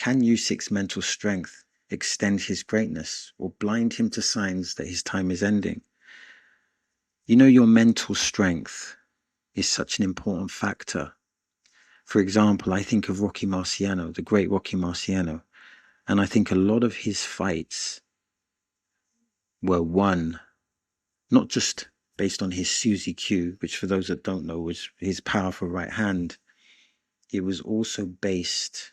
Can Usyk's mental strength extend his greatness or blind him to signs that his time is ending? You know, your mental strength is such an important factor. For example, I think of Rocky Marciano, the great Rocky Marciano, and I think a lot of his fights were won not just based on his Suzy Q, which for those that don't know was his powerful right hand. It was also based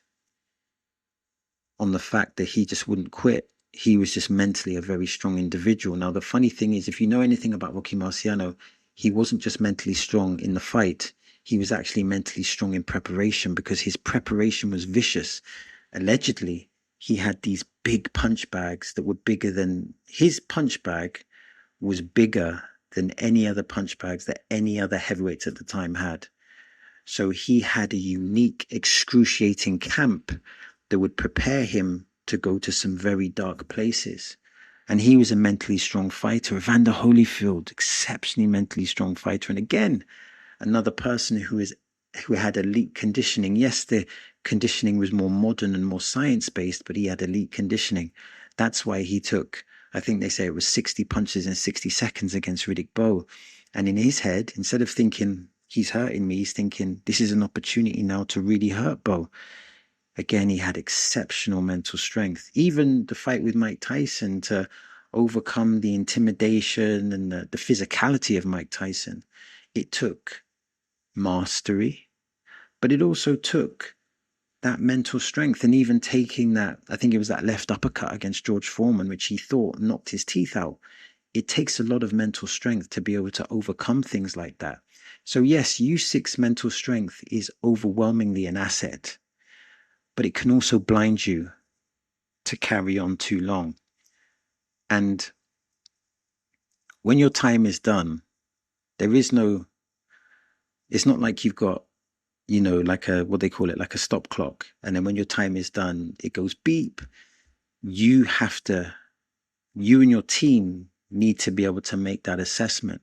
on the fact that he just wouldn't quit. He was just mentally a very strong individual. Now, the funny thing is, if you know anything about Rocky Marciano, he wasn't just mentally strong in the fight. He was actually mentally strong in preparation, because his preparation was vicious. Allegedly, he had these big punch bags that were bigger than his punch bag was bigger than any other punch bags that any other heavyweights at the time had. So he had a unique, excruciating camp that would prepare him to go to some very dark places. And he was a mentally strong fighter. Evander Holyfield, exceptionally mentally strong fighter. And again, another person who had elite conditioning. Yes, the conditioning was more modern and more science-based, but he had elite conditioning. That's why he took, I think they say it was 60 punches in 60 seconds against Riddick Bowe. And in his head, instead of thinking, he's hurting me, he's thinking, this is an opportunity now to really hurt Bowe. Again, he had exceptional mental strength. Even the fight with Mike Tyson, to overcome the intimidation and the physicality of Mike Tyson, it took mastery, but it also took that mental strength. And even taking that, I think it was that left uppercut against George Foreman, which he thought knocked his teeth out. It takes a lot of mental strength to be able to overcome things like that. So yes, Usyk's mental strength is overwhelmingly an asset, but it can also blind you to carry on too long. And when your time is done, there is no, it's not like you've got, you know, like what they call it, like a stop clock. And then when your time is done, it goes beep. You and your team need to be able to make that assessment.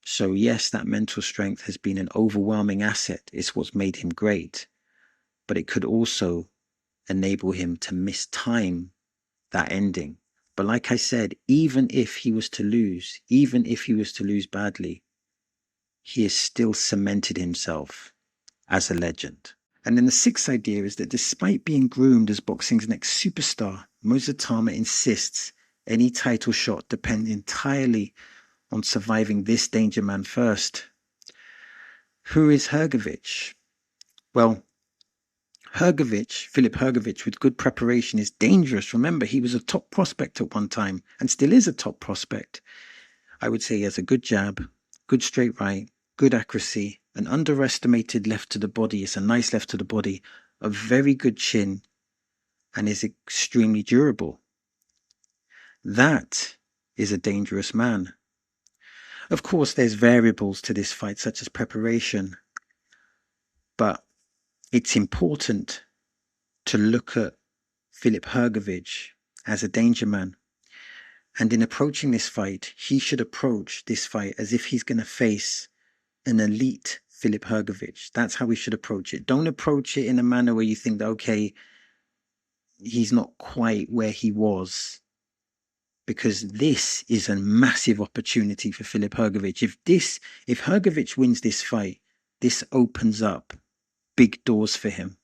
So yes, that mental strength has been an overwhelming asset. It's what's made him great, but it could also enable him to mistime that ending. But like I said, even if he was to lose badly, he has still cemented himself as a legend. And then the sixth idea is that despite being groomed as boxing's next superstar, Moses Itauma insists any title shot depends entirely on surviving this danger man first. Who is Hrgovic? Well, Filip Hrgovic, with good preparation, is dangerous. Remember, he was a top prospect at one time and still is a top prospect. I would say he has a good jab, good straight right, good accuracy, an underestimated left to the body. It's a nice left to the body, a very good chin, and is extremely durable. That is a dangerous man. Of course, there's variables to this fight, such as preparation, but it's important to look at Filip Hrgovic as a danger man. And in approaching this fight, he should approach this fight as if he's going to face an elite Filip Hrgovic. That's how we should approach it. Don't approach it in a manner where you think that, okay, he's not quite where he was, because this is a massive opportunity for Filip Hrgovic. If Hrgovic wins this fight, this opens up big doors for him.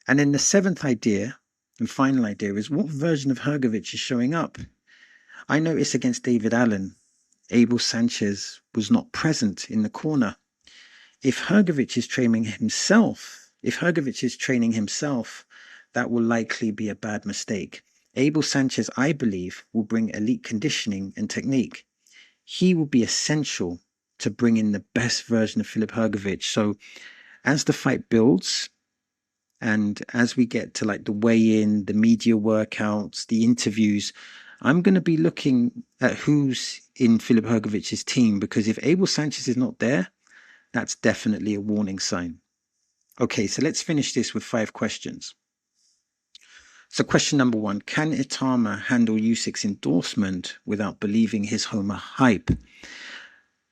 And then the seventh idea and final idea is, what version of Hrgovic is showing up? I noticed against David Allen, Abel Sanchez was not present in the corner. If Hrgovic is training himself, that will likely be a bad mistake. Abel Sanchez, I believe, will bring elite conditioning and technique. He will be essential to bring in the best version of Filip Hrgovic. So as the fight builds, and as we get to like the weigh-in, the media workouts, the interviews, I'm going to be looking at who's in Filip Hrgovic's team, because if Abel Sanchez is not there, that's definitely a warning sign. Okay, so let's finish this with 5 questions. So question number 1, can Itauma handle Usyk's endorsement without believing his Homer hype?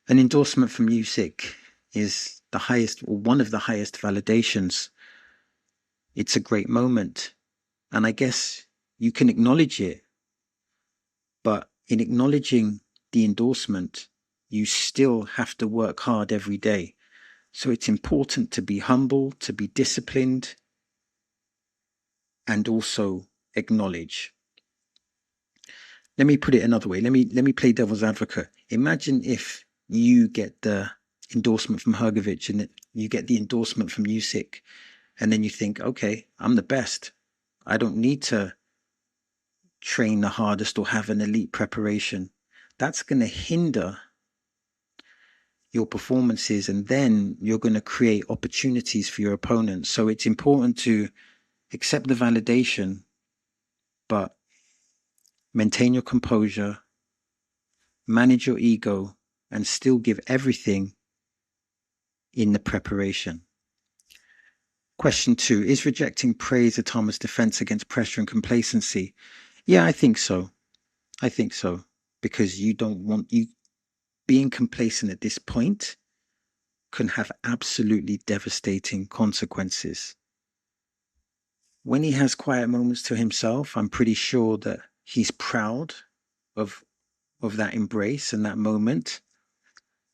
An endorsement from Usyk is the highest, or one of the highest validations. It's a great moment. And I guess you can acknowledge it. But in acknowledging the endorsement, you still have to work hard every day. So it's important to be humble, to be disciplined, and also acknowledge. Let me put it another way. Let me play devil's advocate. Imagine if you get the endorsement from Hrgovic and you get the endorsement from Usyk, and then you think, okay, I'm the best. I don't need to train the hardest or have an elite preparation. That's going to hinder your performances, and then you're going to create opportunities for your opponents. So it's important to accept the validation, but maintain your composure, manage your ego, and still give everything in the preparation. Question 2, is rejecting praise Itauma's defense against pressure and complacency? Yeah, I think so. I think so. Because you don't want you being complacent at this point can have absolutely devastating consequences. When he has quiet moments to himself, I'm pretty sure that he's proud of that embrace and that moment,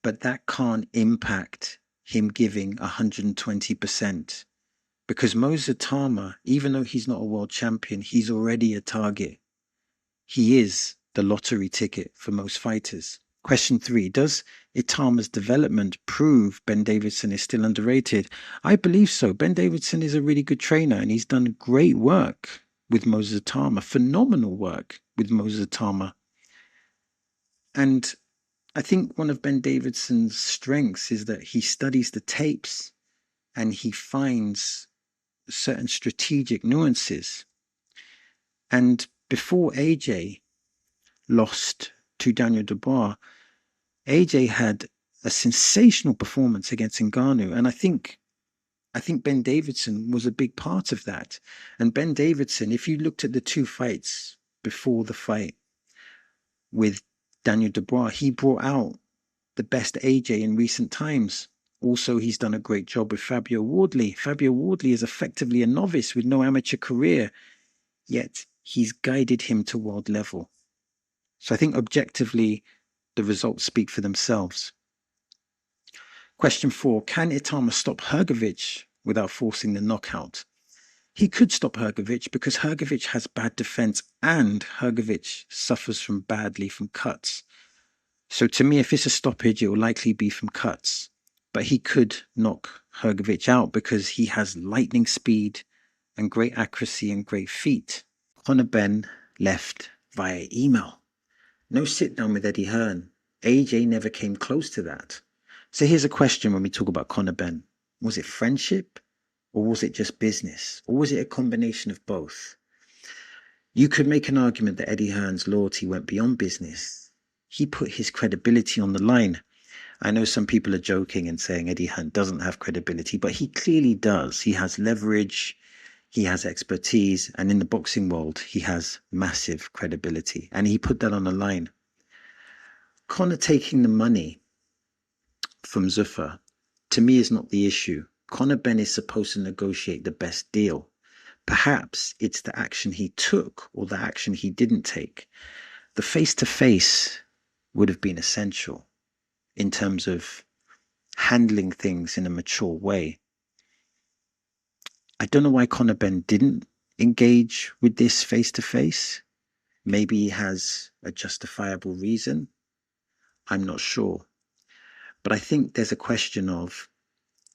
but that can't impact him giving 120%. Because Moses Itauma, even though he's not a world champion, he's already a target. He is the lottery ticket for most fighters. Question 3, does Itauma's development prove Ben Davison is still underrated? I believe so. Ben Davison is a really good trainer, and he's done great work with Moses Itauma, phenomenal work with Moses Itauma. And I think one of Ben Davidson's strengths is that he studies the tapes and he finds certain strategic nuances. And before AJ lost to Daniel Dubois, AJ had a sensational performance against Ngannou, and I think Ben Davison was a big part of that. And Ben Davison, if you looked at the two fights before the fight with Daniel Dubois, he brought out the best AJ in recent times. Also, he's done a great job with Fabio Wardley. Fabio Wardley is effectively a novice with no amateur career, yet he's guided him to world level. So I think objectively, the results speak for themselves. Question 4, can Itauma stop Hrgovic without forcing the knockout? He could stop Hrgovic because Hrgovic has bad defense and Hrgovic suffers badly from cuts. So to me, if it's a stoppage, it will likely be from cuts. But he could knock Hrgovic out because he has lightning speed and great accuracy and great feet. Conor Benn left via email. No sit down with Eddie Hearn. AJ never came close to that. So here's a question when we talk about Conor Benn. Was it friendship, or was it just business? Or was it a combination of both? You could make an argument that Eddie Hearn's loyalty went beyond business. He put his credibility on the line. I know some people are joking and saying Eddie Hearn doesn't have credibility, but he clearly does. He has leverage, he has expertise, and in the boxing world, he has massive credibility. And he put that on the line. Conor taking the money from Zuffa, to me, is not the issue. Conor Benn is supposed to negotiate the best deal. Perhaps it's the action he took or the action he didn't take. The face-to-face would have been essential in terms of handling things in a mature way. I don't know why Conor Benn didn't engage with this face-to-face. Maybe he has a justifiable reason. I'm not sure. But I think there's a question of,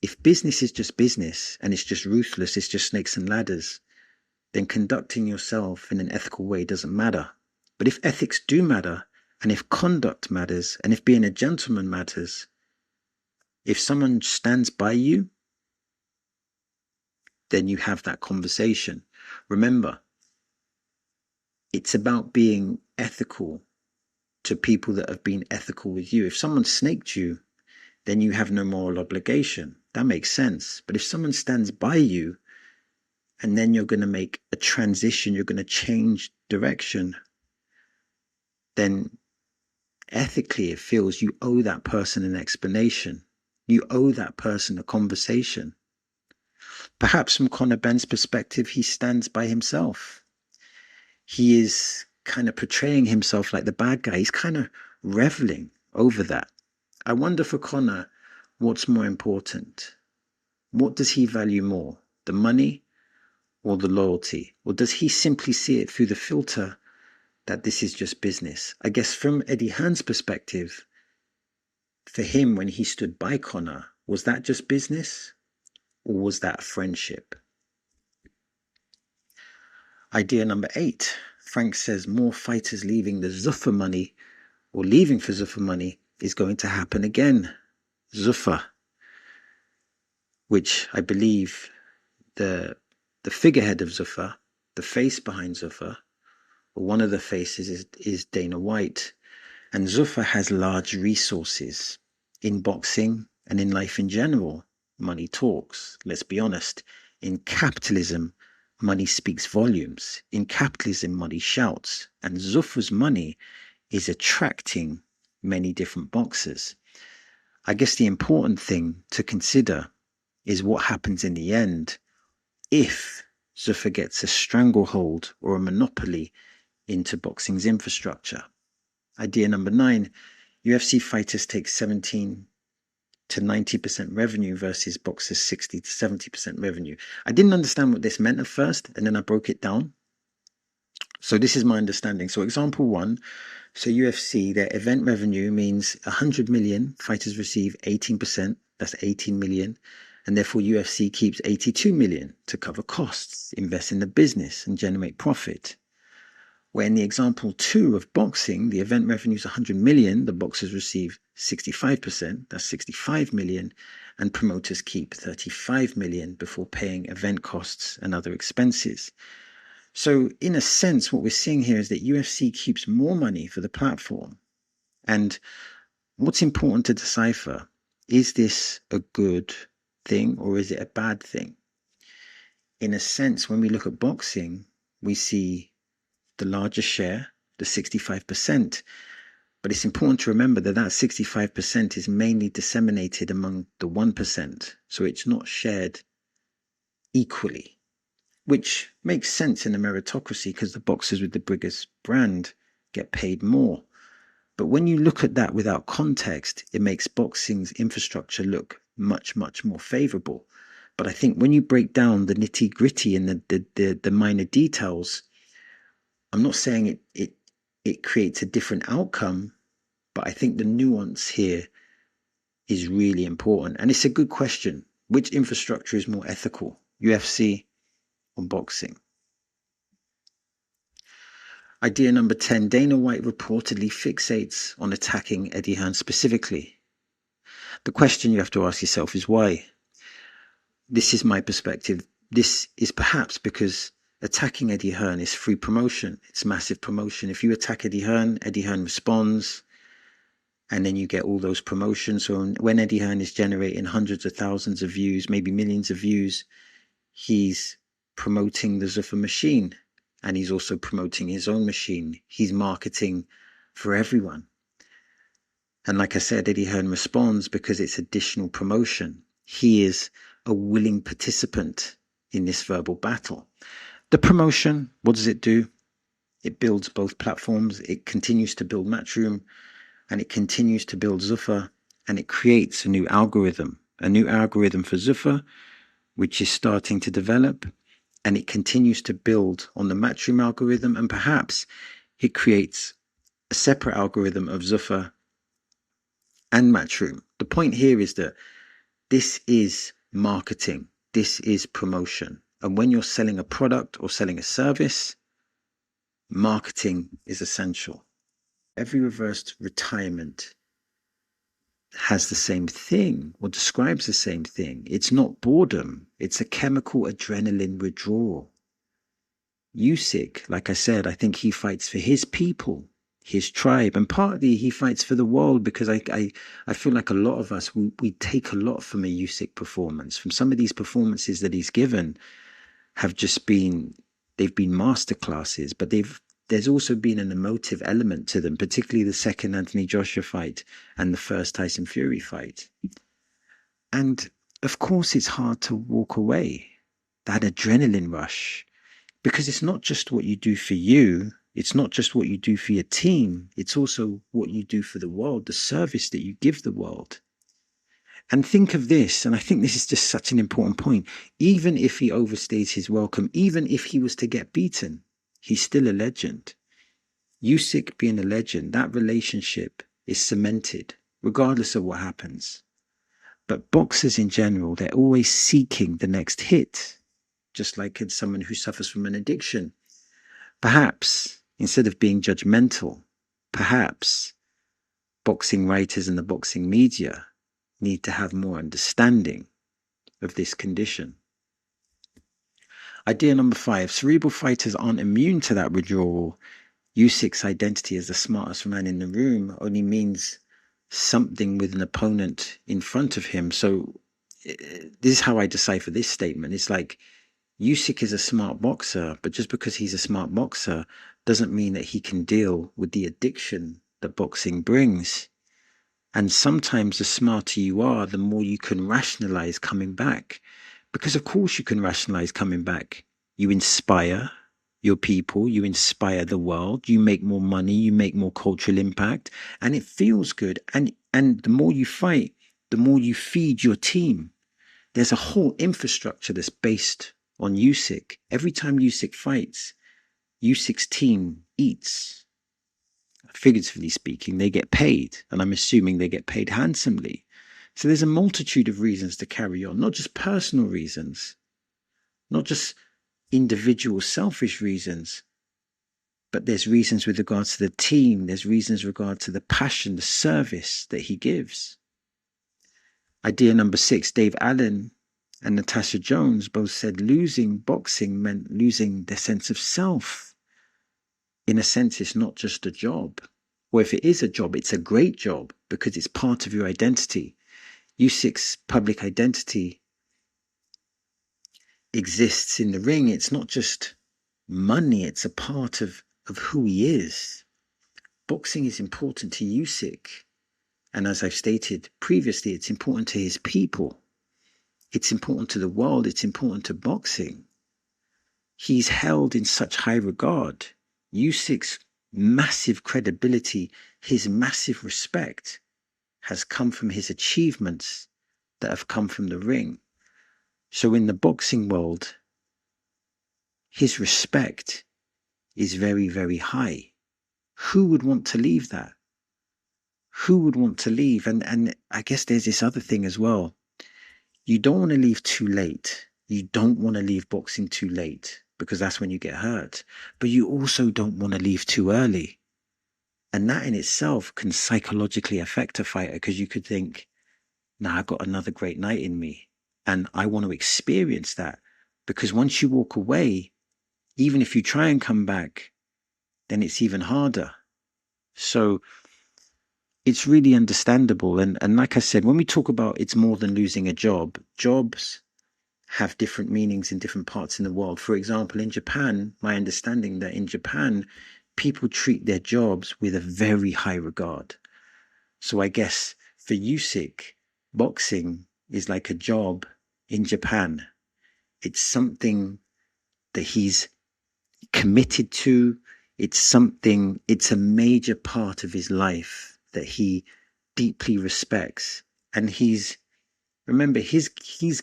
if business is just business and it's just ruthless, it's just snakes and ladders, then conducting yourself in an ethical way doesn't matter. But if ethics do matter, and if conduct matters, and if being a gentleman matters, if someone stands by you, then you have that conversation. Remember, it's about being ethical to people that have been ethical with you. If someone snaked you, then you have no moral obligation. That makes sense. But if someone stands by you, and then you're going to make a transition, you're going to change direction, then ethically it feels you owe that person an explanation. You owe that person a conversation. Perhaps from Conor Benn's perspective, he stands by himself. He is kind of portraying himself like the bad guy. He's kind of reveling over that. I wonder for Conor, what's more important? What does he value more, the money or the loyalty? Or does he simply see it through the filter that this is just business? I guess from Eddie Hearn's perspective, for him, when he stood by Conor, was that just business or was that a friendship? Idea number 8. Frank says more fighters leaving the Zuffa money or leaving for Zuffa money is going to happen again. Zuffa, which I believe the figurehead of Zuffa, the face behind Zuffa, or one of the faces is Dana White. And Zuffa has large resources in boxing and in life in general. Money talks, let's be honest. In capitalism, money speaks volumes. In capitalism, money shouts. And Zuffa's money is attracting many different boxers. I guess the important thing to consider is what happens in the end if Zuffa gets a stranglehold or a monopoly into boxing's infrastructure. Idea number 9, UFC fighters take 17 to 90% revenue versus boxers 60 to 70% revenue. I didn't understand what this meant at first, and then I broke it down. So this is my understanding. So example 1, so UFC, their event revenue means 100 million, fighters receive 18%, that's 18 million. And therefore UFC keeps 82 million to cover costs, invest in the business and generate profit. Where in the example 2 of boxing, the event revenue is 100 million, the boxers receive 65%, that's 65 million, and promoters keep 35 million before paying event costs and other expenses. So in a sense, what we're seeing here is that UFC keeps more money for the platform. And what's important to decipher, is this a good thing or is it a bad thing? In a sense, when we look at boxing, we see the largest share, the 65%. But it's important to remember that that 65% is mainly disseminated among the 1%. So it's not shared equally, which makes sense in a meritocracy because the boxers with the biggest brand get paid more. But when you look at that without context, it makes boxing's infrastructure look much, much more favorable. But I think when you break down the nitty gritty and the minor details, I'm not saying it creates a different outcome, but I think the nuance here is really important. And it's a good question. Which infrastructure is more ethical, UFC or boxing? Idea number 10, Dana White reportedly fixates on attacking Eddie Hearn specifically. The question you have to ask yourself is why? This is my perspective. This is perhaps because attacking Eddie Hearn is free promotion. It's massive promotion. If you attack Eddie Hearn responds, and then you get all those promotions. So when Eddie Hearn is generating hundreds of thousands of views, maybe millions of views, he's promoting the Zuffa machine. And he's also promoting his own machine. He's marketing for everyone. And like I said, Eddie Hearn responds because it's additional promotion. He is a willing participant in this verbal battle. The promotion, what does it do? It builds both platforms. It continues to build Matchroom and it continues to build Zuffa, and it creates a new algorithm for Zuffa, which is starting to develop. And it continues to build on the Matchroom algorithm, and perhaps it creates a separate algorithm of Zuffa and Matchroom. The point here is that this is marketing, this is promotion. And when you're selling a product or selling a service, marketing is essential. Every reversed retirement has the same thing or describes the same thing. It's not boredom. It's a chemical adrenaline withdrawal. Usyk, like I said, I think he fights for his people, his tribe, and partly he fights for the world because I feel like a lot of us, we take a lot from a Usyk performance. From some of these performances that he's given have just been, they've been masterclasses, but there's also been an emotive element to them, particularly the second Anthony Joshua fight and the first Tyson Fury fight. And of course, it's hard to walk away. that adrenaline rush. Because it's not just what you do for you. It's not just what you do for your team. It's also what you do for the world, the service that you give the world. And think of this, and I think this is just such an important point. Even if he overstays his welcome, even if he was to get beaten, he's still a legend. Usyk being a legend, that relationship is cemented, regardless of what happens. But boxers in general, they're always seeking the next hit, just like in someone who suffers from an addiction. Perhaps, instead of being judgmental, perhaps boxing writers and the boxing media need to have more understanding of this condition. Idea number 5, cerebral fighters aren't immune to that withdrawal. Usyk's identity as the smartest man in the room only means something with an opponent in front of him. So this is how I decipher this statement. It's like, Usyk is a smart boxer, but just because he's a smart boxer doesn't mean that he can deal with the addiction that boxing brings. And sometimes the smarter you are, the more you can rationalize coming back. Because of course you can rationalize coming back. You inspire your people, you inspire the world, you make more money, you make more cultural impact, and it feels good. And the more you fight, the more you feed your team. There's a whole infrastructure that's based on Usyk. Every time Usyk fights, Usyk's team eats. Figuratively speaking, they get paid, and I'm assuming they get paid handsomely. So there's a multitude of reasons to carry on, not just personal reasons, not just individual selfish reasons, but there's reasons with regards to the team, there's reasons with regard to the passion, the service that he gives. Idea number 6, Dave Allen and Natasha Jones both said losing boxing meant losing their sense of self. In a sense, it's not just a job. Or if it is a job, it's a great job because it's part of your identity. Usyk's public identity exists in the ring. It's not just money, it's a part of who he is. Boxing is important to Usyk. And as I've stated previously, it's important to his people. It's important to the world. It's important to boxing. He's held in such high regard. Usyk's massive credibility, his massive respect has come from his achievements that have come from the ring. So in the boxing world, his respect is very, very high. Who would want to leave that? Who would want to leave? And I guess there's this other thing as well. You don't want to leave too late. You don't want to leave boxing too late because that's when you get hurt. But you also don't want to leave too early. And that in itself can psychologically affect a fighter because you could think, nah, I've got another great night in me. And I want to experience that. Because once you walk away, even if you try and come back, then it's even harder. So it's really understandable. And like I said, when we talk about it's more than losing a job, jobs have different meanings in different parts in the world. For example, in Japan, my understanding that in Japan, people treat their jobs with a very high regard. So I guess for Usyk, boxing is like a job in Japan. It's something that he's committed to. It's a major part of his life that he deeply respects. And he's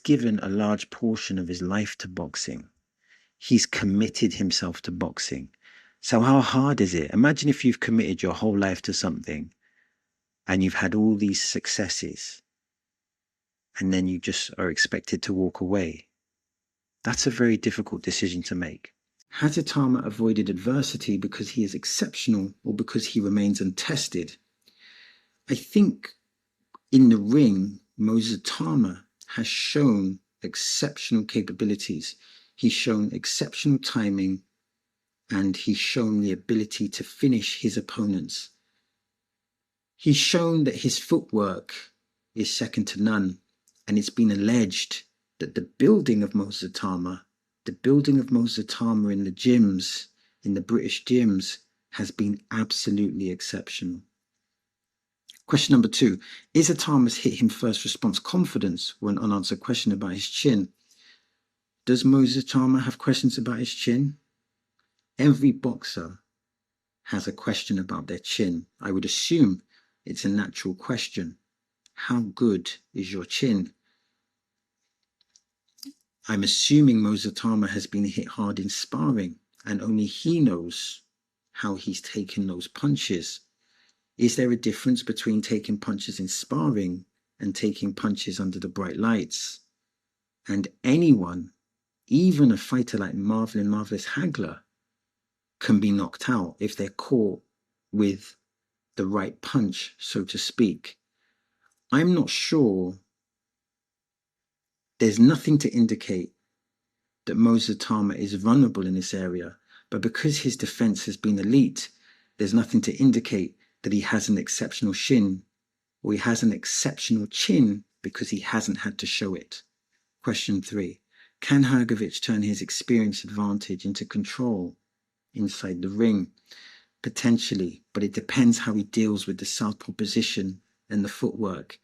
given a large portion of his life to boxing. He's committed himself to boxing. So how hard is it? Imagine if you've committed your whole life to something and you've had all these successes and then you just are expected to walk away. That's a very difficult decision to make. Has Itauma avoided adversity because he is exceptional or because he remains untested? I think in the ring, Moses Itauma has shown exceptional capabilities. He's shown exceptional timing and he's shown the ability to finish his opponents. He's shown that his footwork is second to none, and it's been alleged that the building of Moses Itauma in the gyms, in the British gyms, has been absolutely exceptional. Question number 2. Is Itauma's hit him first response confidence, or an unanswered question about his chin? Does Moses Itauma have questions about his chin? Every boxer has a question about their chin. I would assume it's a natural question. How good is your chin? I'm assuming Moses Itauma has been hit hard in sparring, and only he knows how he's taken those punches. Is there a difference between taking punches in sparring and taking punches under the bright lights? And anyone, even a fighter like Marvelous Hagler, can be knocked out if they're caught with the right punch, so to speak. I'm not sure. There's nothing to indicate that Moses Itauma is vulnerable in this area, but because his defense has been elite, there's nothing to indicate that he has an exceptional chin, or he has an exceptional chin because he hasn't had to show it. Question 3. Can Hrgovic turn his experience advantage into control inside the ring? Potentially, but it depends how he deals with the southpaw position and the footwork.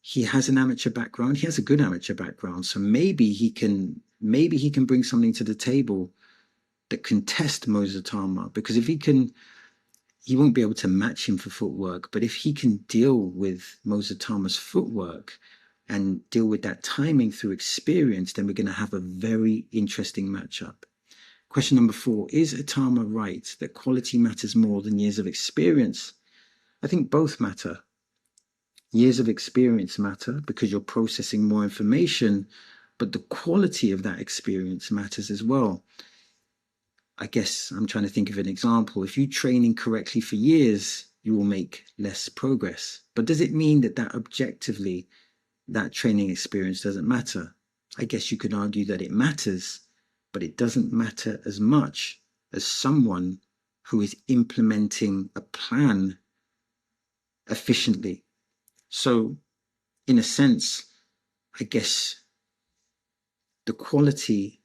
He has an amateur background. He has a good amateur background, so maybe he can bring something to the table that can test Moses Itauma, because if he can, he won't be able to match him for footwork, but if he can deal with Moses Itauma's footwork and deal with that timing through experience, then we're going to have a very interesting matchup. Question number 4, is Itauma right that quality matters more than years of experience? I think both matter. Years of experience matter because you're processing more information, but the quality of that experience matters as well. I guess I'm trying to think of an example. If you train incorrectly for years, you will make less progress. But does it mean that objectively, that training experience doesn't matter? I guess you could argue that it matters, but it doesn't matter as much as someone who is implementing a plan efficiently. So, in a sense, I guess the quality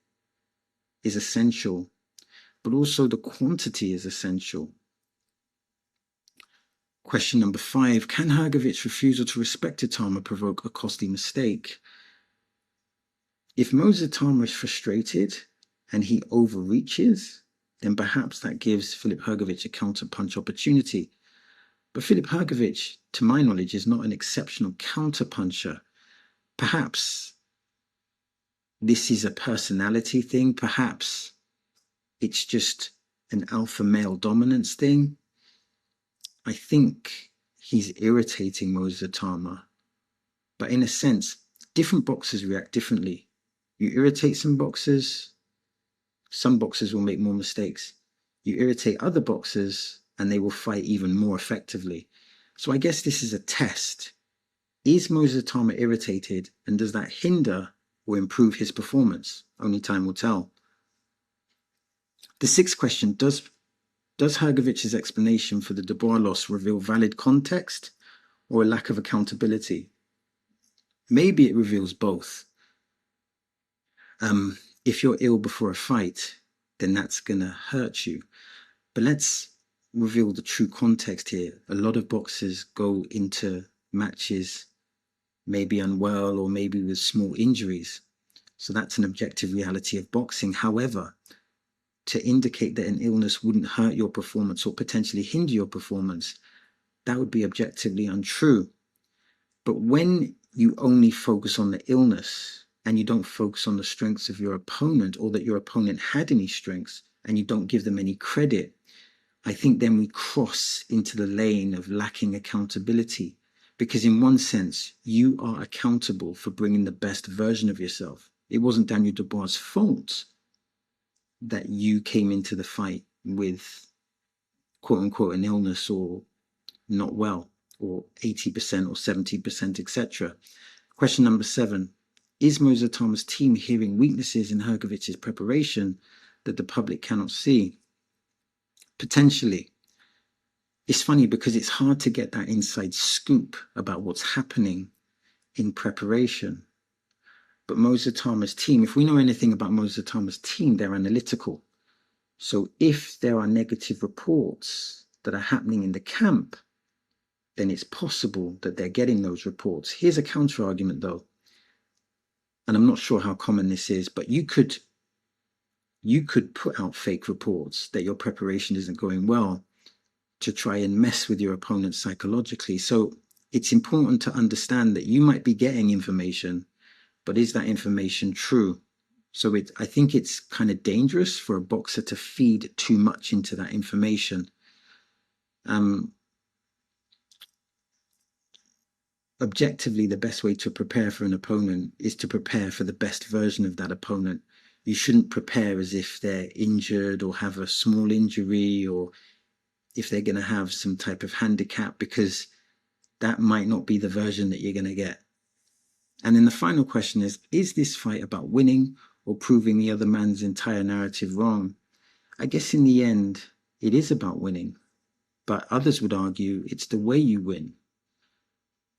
is essential, but also the quantity is essential. Question number 5, can Hrgovic's refusal to respect Itauma provoke a costly mistake? If Moses Itauma is frustrated and he overreaches, then perhaps that gives Filip Hrgovic a counter-punch opportunity. But Filip Hrgovic, to my knowledge, is not an exceptional counter-puncher. Perhaps this is a personality thing. Perhaps it's just an alpha male dominance thing. I think he's irritating Moses Itauma. But in a sense, different boxers react differently. You irritate some boxers will make more mistakes. You irritate other boxers, and they will fight even more effectively. So I guess this is a test. Is Moses Itauma irritated, and does that hinder or improve his performance? Only time will tell. The 6th question, does Hrgovic's explanation for the Dubois loss reveal valid context or a lack of accountability? Maybe it reveals both. If you're ill before a fight, then that's going to hurt you. But let's reveal the true context here. A lot of boxers go into matches maybe unwell or maybe with small injuries. So that's an objective reality of boxing. However, to indicate that an illness wouldn't hurt your performance or potentially hinder your performance, that would be objectively untrue. But when you only focus on the illness and you don't focus on the strengths of your opponent, or that your opponent had any strengths, and you don't give them any credit, I think then we cross into the lane of lacking accountability. Because in one sense, you are accountable for bringing the best version of yourself. It wasn't Daniel Dubois' fault that you came into the fight with quote unquote an illness or not well, or 80% or 70%, etc. Question number 7, is Moses Itauma's team hearing weaknesses in Hrgovic's preparation that the public cannot see? Potentially. It's funny because it's hard to get that inside scoop about what's happening in preparation. But Moses Itauma's team, if we know anything about Moses Itauma's team, they're analytical. So if there are negative reports that are happening in the camp, then it's possible that they're getting those reports. Here's a counter argument though. and I'm not sure how common this is, but you could put out fake reports that your preparation isn't going well to try and mess with your opponent psychologically. So it's important to understand that you might be getting information, but is that information true? So I think it's kind of dangerous for a boxer to feed too much into that information. Objectively, the best way to prepare for an opponent is to prepare for the best version of that opponent. You shouldn't prepare as if they're injured or have a small injury, or if they're going to have some type of handicap, because that might not be the version that you're going to get. And then the final question is this fight about winning or proving the other man's entire narrative wrong? I guess in the end, it is about winning, but others would argue it's the way you win.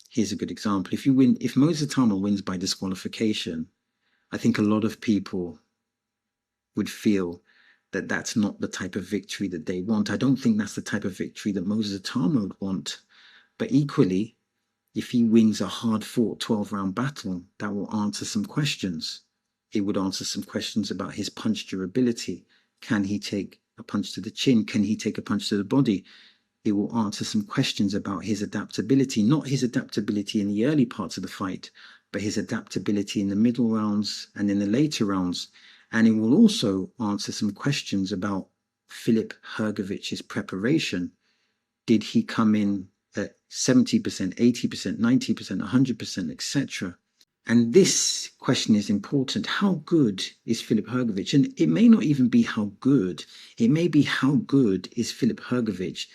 Here's a good example. If Moses Itauma wins by disqualification, I think a lot of people would feel that that's not the type of victory that they want. I don't think that's the type of victory that Moses Itauma would want. But equally, if he wins a hard-fought 12-round battle, that will answer some questions. It would answer some questions about his punch durability. Can he take a punch to the chin? Can he take a punch to the body? It will answer some questions about his adaptability, not his adaptability in the early parts of the fight, but his adaptability in the middle rounds and in the later rounds. And it will also answer some questions about Filip Hrgovic's preparation. Did he come in at 70%, 80%, 90%, 100%, etc.? And this question is important. How good is Filip Hrgovic? And it may not even be how good. It may be how good is Filip Hrgovic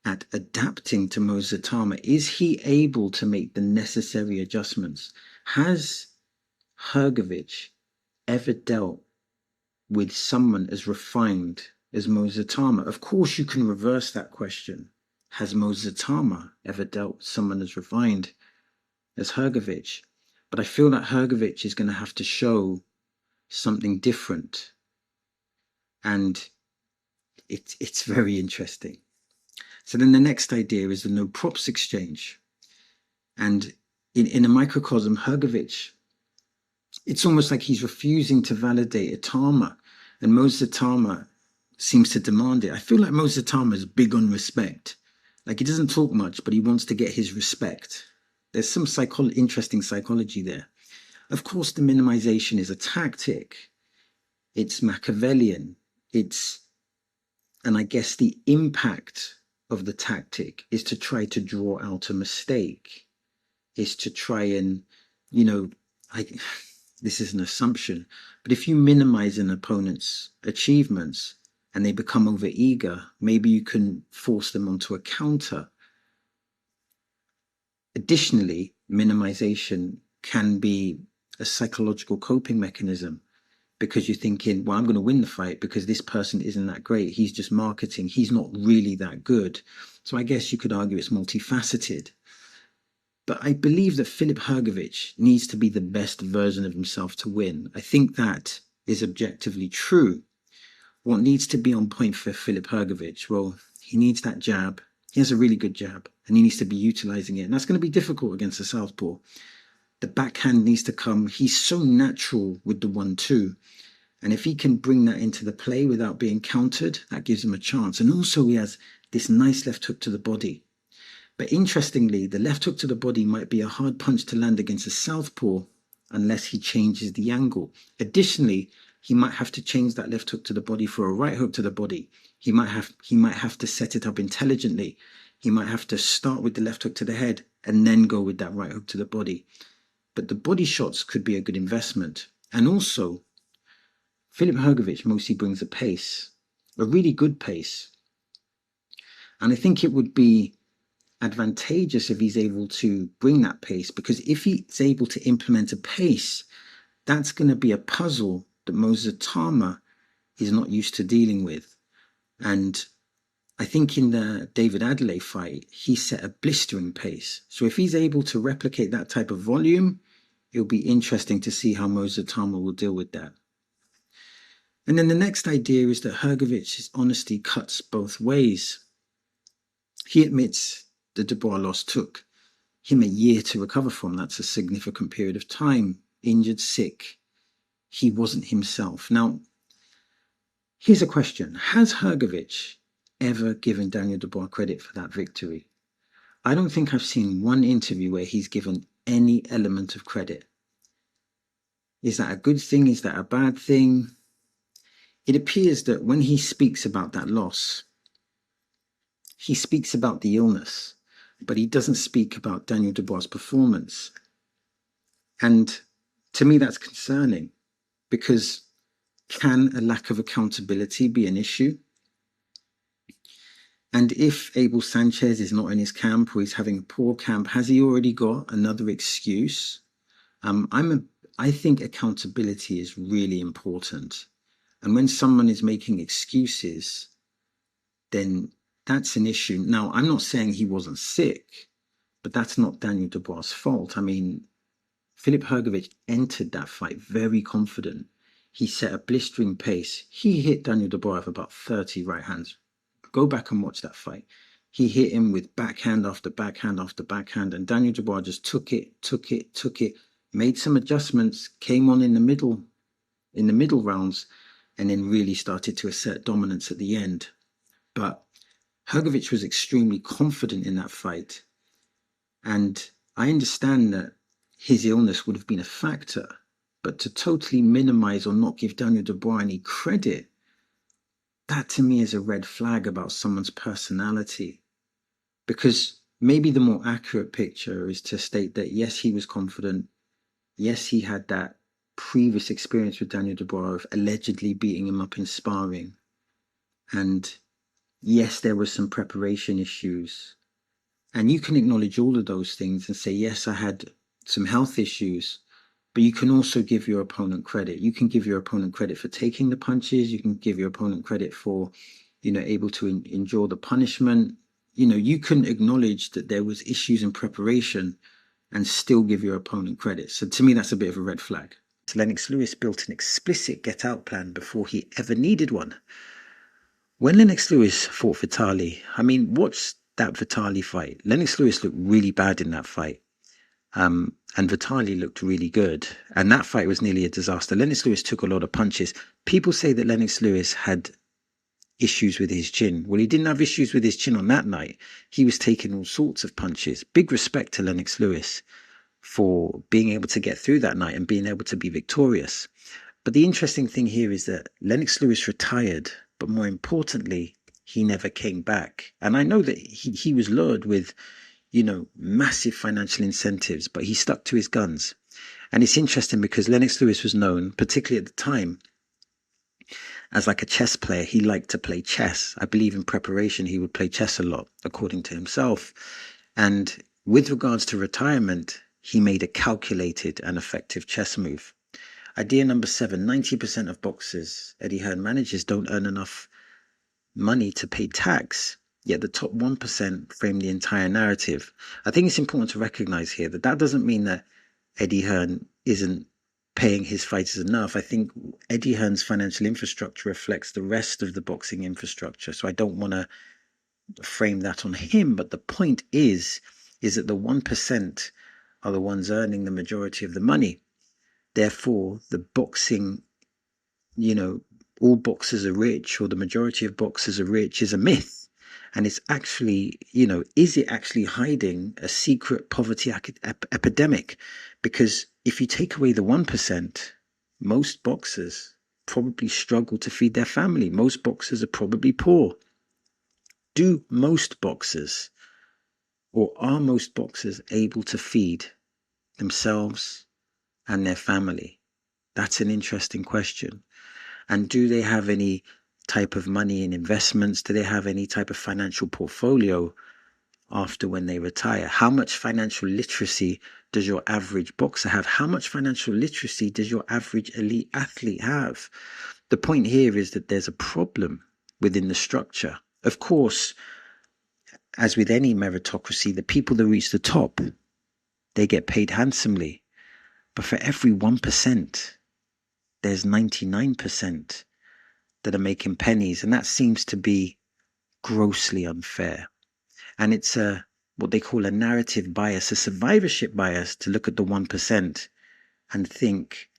at adapting to Moses Itauma. Is he able to make the necessary adjustments? Has Hrgovic ever dealt with someone as refined as Moses Itauma? Of course, you can reverse that question. Has Moses Itauma ever dealt with someone as refined as Hrgovic? But I feel that Hrgovic is going to have to show something different. And it's very interesting. So then the next idea is the no props exchange. And in a microcosm, Hrgovic, it's almost like he's refusing to validate Itauma, and Moses Itauma seems to demand it. I feel like Moses Itauma is big on respect. Like, he doesn't talk much, but he wants to get his respect. There's some interesting psychology there. Of course, the minimization is a tactic. It's Machiavellian. And I guess the impact of the tactic is to try to draw out a mistake, is to try and, this is an assumption, but if you minimize an opponent's achievements and they become overeager, maybe you can force them onto a counter. Additionally, minimization can be a psychological coping mechanism, because you're thinking, well, I'm going to win the fight because this person isn't that great. He's just marketing. He's not really that good. So I guess you could argue it's multifaceted. But I believe that Filip Hrgovic needs to be the best version of himself to win. I think that is objectively true. What needs to be on point for Filip Hrgovic? Well, he needs that jab. He has a really good jab, and he needs to be utilizing it. And that's going to be difficult against a southpaw. The backhand needs to come. He's so natural with the 1-2. And if he can bring that into the play without being countered, that gives him a chance. And also he has this nice left hook to the body. But interestingly, the left hook to the body might be a hard punch to land against a southpaw unless he changes the angle. Additionally, he might have to change that left hook to the body for a right hook to the body. He might have to set it up intelligently. He might have to start with the left hook to the head and then go with that right hook to the body. But the body shots could be a good investment. And also, Filip Hrgovic mostly brings a pace, a really good pace. And I think it would be advantageous if he's able to bring that pace, because if he's able to implement a pace, that's going to be a puzzle that Moses Itauma is not used to dealing with. And I think in the David Adelaide fight, he set a blistering pace. So if he's able to replicate that type of volume, it'll be interesting to see how Moses Itauma will deal with that. And then the next idea is that Hrgovic's honesty cuts both ways. He admits the Dubois loss took him a year to recover from. That's a significant period of time. injured, sick. He wasn't himself. Now, here's a question. Has Hrgovic ever given Daniel Dubois credit for that victory? I don't think I've seen one interview where he's given any element of credit. Is that a good thing? Is that a bad thing? It appears that when he speaks about that loss, he speaks about the illness, but he doesn't speak about Daniel Dubois' performance. And to me, that's concerning, because can a lack of accountability be an issue? And if Abel Sanchez is not in his camp, or he's having a poor camp, has he already got another excuse? I think accountability is really important. And when someone is making excuses, then that's an issue. Now, I'm not saying he wasn't sick, but that's not Daniel Dubois' fault. I mean, Filip Hrgovic entered that fight very confident. He set a blistering pace. He hit Daniel Dubois with about 30 right hands. Go back and watch that fight. He hit him with backhand after backhand after backhand, and Daniel Dubois just took it, made some adjustments, came on in the middle rounds, and then really started to assert dominance at the end. But Hrgovic was extremely confident in that fight. And I understand that his illness would have been a factor, but to totally minimize or not give Daniel Dubois any credit, that to me is a red flag about someone's personality. Because maybe the more accurate picture is to state that yes, he was confident. Yes, he had that previous experience with Daniel Dubois of allegedly beating him up in sparring. And yes, there were some preparation issues. And you can acknowledge all of those things and say, yes, I had some health issues. But you can also give your opponent credit. You can give your opponent credit for taking the punches. You can give your opponent credit for, able to endure the punishment. You can acknowledge that there was issues in preparation and still give your opponent credit. So to me, that's a bit of a red flag. Lennox Lewis built an explicit get-out plan before he ever needed one. When Lennox Lewis fought Vitali, watch that Vitali fight. Lennox Lewis looked really bad in that fight. And Vitali looked really good. And that fight was nearly a disaster. Lennox Lewis took a lot of punches. People say that Lennox Lewis had issues with his chin. Well, he didn't have issues with his chin on that night. He was taking all sorts of punches. Big respect to Lennox Lewis for being able to get through that night and being able to be victorious. But the interesting thing here is that Lennox Lewis retired, but more importantly, he never came back. And I know that he was lured with, massive financial incentives, but he stuck to his guns. And it's interesting because Lennox Lewis was known, particularly at the time, as like a chess player. He liked to play chess. I believe in preparation, he would play chess a lot, according to himself. And with regards to retirement, he made a calculated and effective chess move. Idea number 7, 90% of boxers Eddie Hearn manages don't earn enough money to pay tax, yet the top 1% frame the entire narrative. I think it's important to recognize here that doesn't mean that Eddie Hearn isn't paying his fighters enough. I think Eddie Hearn's financial infrastructure reflects the rest of the boxing infrastructure. So I don't want to frame that on him. But the point is that the 1% are the ones earning the majority of the money. Therefore, the boxing, all boxers are rich, or the majority of boxers are rich, is a myth. And it's actually, is it actually hiding a secret poverty epidemic? Because if you take away the 1%, most boxers probably struggle to feed their family. Most boxers are probably poor. Do most boxers, or are most boxers able to feed themselves and their family? That's an interesting question. And do they have any type of money in investments? Do they have any type of financial portfolio after when they retire? How much financial literacy does your average boxer have? How much financial literacy does your average elite athlete have? The point here is that there's a problem within the structure. Of course, as with any meritocracy, the people that reach the top, they get paid handsomely. But for every 1%, there's 99% that are making pennies. And that seems to be grossly unfair. And it's what they call a narrative bias, a survivorship bias, to look at the 1% and think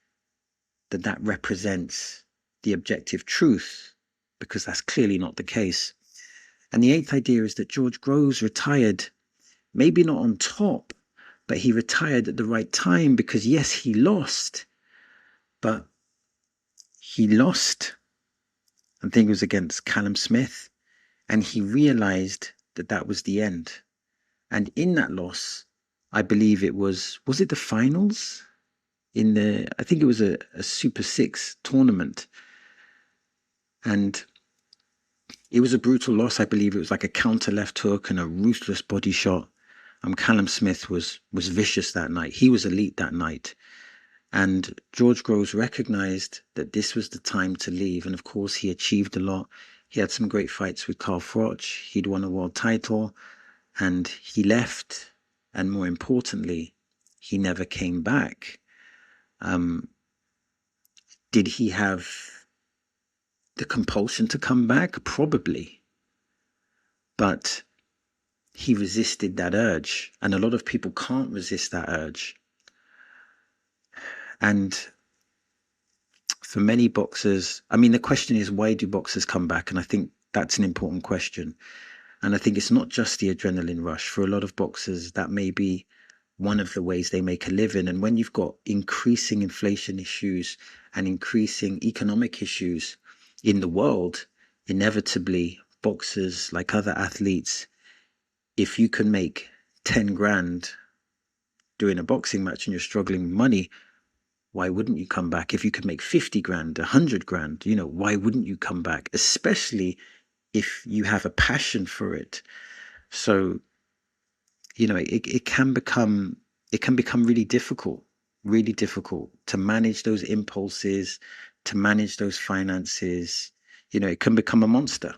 that that represents the objective truth, because that's clearly not the case. And the eighth idea is that George Groves retired, maybe not on top, but he retired at the right time, because yes, he lost, but he lost, I think it was against Callum Smith, and he realized that that was the end. And in that loss, I believe it was it the finals? I think it was a Super 6 tournament. And it was a brutal loss. I believe it was like a counter left hook and a ruthless body shot. Callum Smith was vicious that night. He was elite that night. And George Groves recognized that this was the time to leave. And of course, he achieved a lot. He had some great fights with Carl Froch. He'd won a world title. And he left. And more importantly, he never came back. Did he have the compulsion to come back? Probably. But he resisted that urge. And a lot of people can't resist that urge. And for many boxers, I mean, the question is, why do boxers come back? And I think that's an important question. And I think it's not just the adrenaline rush. For a lot of boxers, that may be one of the ways they make a living. And when you've got increasing inflation issues and increasing economic issues in the world, inevitably boxers, like other athletes, if you can make 10 grand doing a boxing match and you're struggling with money, why wouldn't you come back? If you could make 50 grand, 100 grand, why wouldn't you come back? Especially if you have a passion for it. So, it can become really difficult to manage those impulses, to manage those finances. It can become a monster.